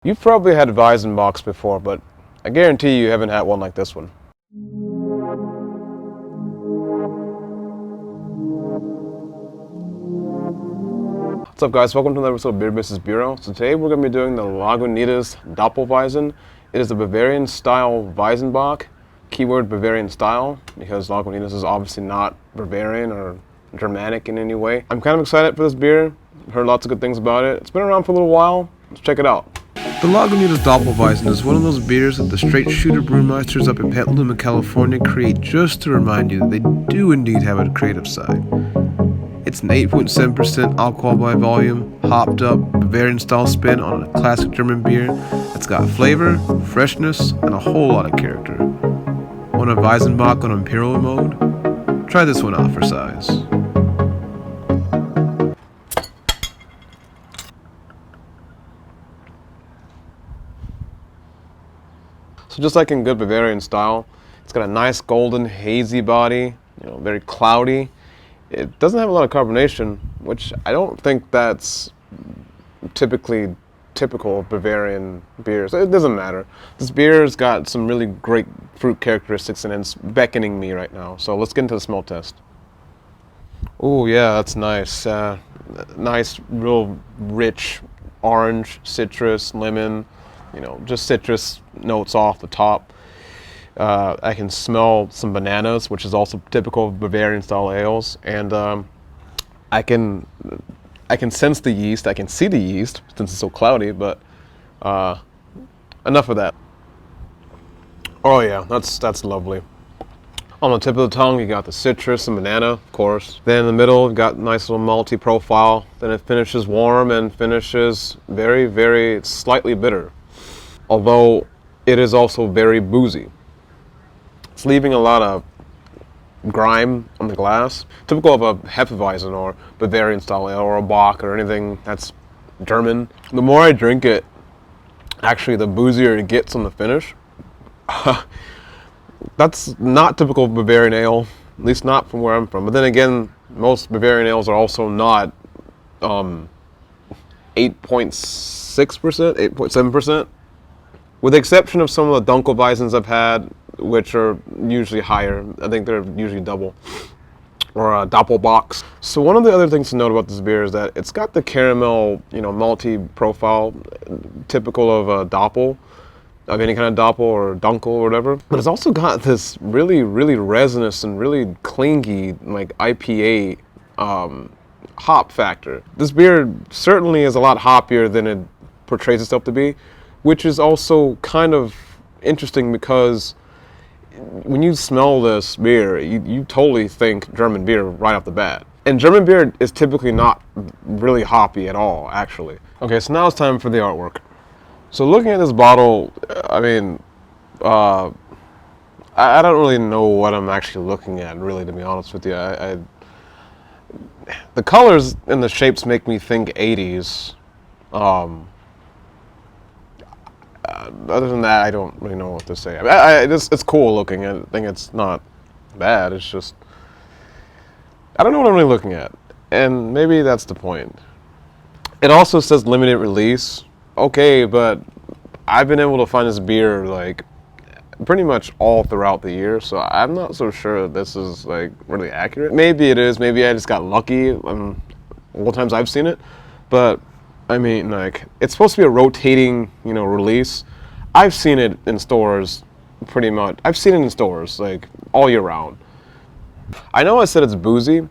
You've probably had Weizenbocks before, but I guarantee you haven't had one like this one. What's up, guys? Welcome to another episode of Beer Business Bureau. So today we're going to be doing the Lagunitas Doppel Weizen. It is a Bavarian-style Weizenbock. Keyword Bavarian-style, because Lagunitas is obviously not Bavarian or Germanic in any way. I'm kind of excited for this beer. I've heard lots of good things about it. It's been around for a little while. Let's check it out. The Lagunitas Doppel Weizen is one of those beers that the straight shooter brewmeisters up in Petaluma, California create just to remind you that they do indeed have a creative side. It's an 8.7% alcohol by volume, hopped up, Bavarian-style spin on a classic German beer that's got flavor, freshness, and a whole lot of character. Want a Weizenbock on Imperial mode? Try this one out for size. So just like in good Bavarian style, it's got a nice golden hazy body, very cloudy. It doesn't have a lot of carbonation, which I don't think that's typical of Bavarian beers. It doesn't matter. This beer's got some really great fruit characteristics and it's beckoning me right now. So let's get into the smell test. Oh yeah, that's nice. Nice, real rich orange, citrus, lemon, just citrus notes off the top. I can smell some bananas, which is also typical of Bavarian style ales, and I can sense the yeast. I can see the yeast since it's so cloudy, but enough of that. Oh yeah, that's lovely. On the tip of the tongue, you got the citrus and banana, of course. Then in the middle, you've got a nice little malty profile. Then it finishes warm and finishes very, very slightly bitter, although it is also very boozy. It's leaving a lot of grime on the glass, typical of a Hefeweizen or Bavarian style ale or a Bock or anything that's German. The more I drink it, actually the boozier it gets on the finish. That's not typical of Bavarian ale, at least not from where I'm from. But then again, most Bavarian ales are also not 8.6%, 8.7%. With the exception of some of the Dunkelweizens I've had, which are usually higher. I think they're usually double. Or Doppelbocks. So one of the other things to note about this beer is that it's got the caramel, malty profile, typical of a Doppel, of any kind of Doppel or Dunkel or whatever. But it's also got this really, really resinous and really clingy, like IPA hop factor. This beer certainly is a lot hoppier than it portrays itself to be, which is also kind of interesting because when you smell this beer, you totally think German beer right off the bat. And German beer is typically not really hoppy at all, actually. Okay, so now it's time for the artwork. So looking at this bottle, I mean, I don't really know what I'm actually looking at, really, to be honest with you. The colors and the shapes make me think 80s. Other than that, I don't really know what to say. It's cool looking. I think it's not bad. It's just, I don't know what I'm really looking at. And maybe that's the point. It also says limited release. Okay, but I've been able to find this beer like pretty much all throughout the year, so I'm not so sure this is like really accurate. Maybe it is. Maybe I just got lucky all the times I've seen it. But I mean, like, it's supposed to be a rotating, release. I've seen it in stores, pretty much. I've seen it in stores, like, all year round. I know I said it's boozy.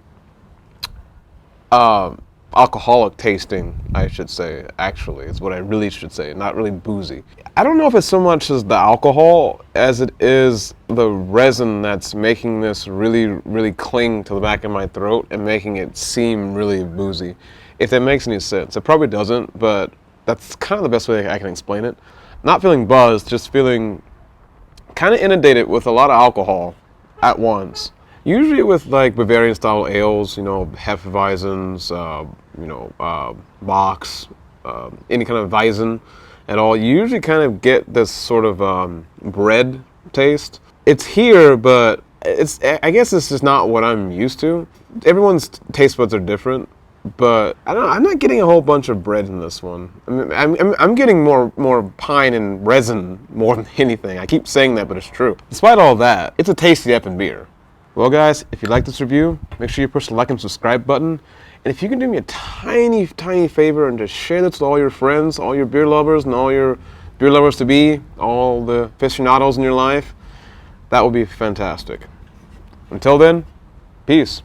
Alcoholic tasting, I should say, actually, is what I really should say, not really boozy. I don't know if it's so much as the alcohol as it is the resin that's making this really, really cling to the back of my throat and making it seem really boozy. If that makes any sense. It probably doesn't, but that's kind of the best way I can explain it. Not feeling buzzed, just feeling kind of inundated with a lot of alcohol at once. Usually with like Bavarian style ales, Hefeweizens, Bocks, any kind of Weizen at all, you usually kind of get this sort of bread taste. It's here, but I guess it's just not what I'm used to. Everyone's taste buds are different. but I don't know, I'm not getting a whole bunch of bread in this one. I'm getting more pine and resin more than anything. I keep saying that, but it's true. Despite all that, it's a tasty effing beer. Well, guys, if you like this review, make sure you push the like and subscribe button. And if you can do me a tiny favor and just share this with all your friends, all your beer lovers, and all your beer lovers to be, all the aficionados in your life, that would be fantastic. Until then, peace.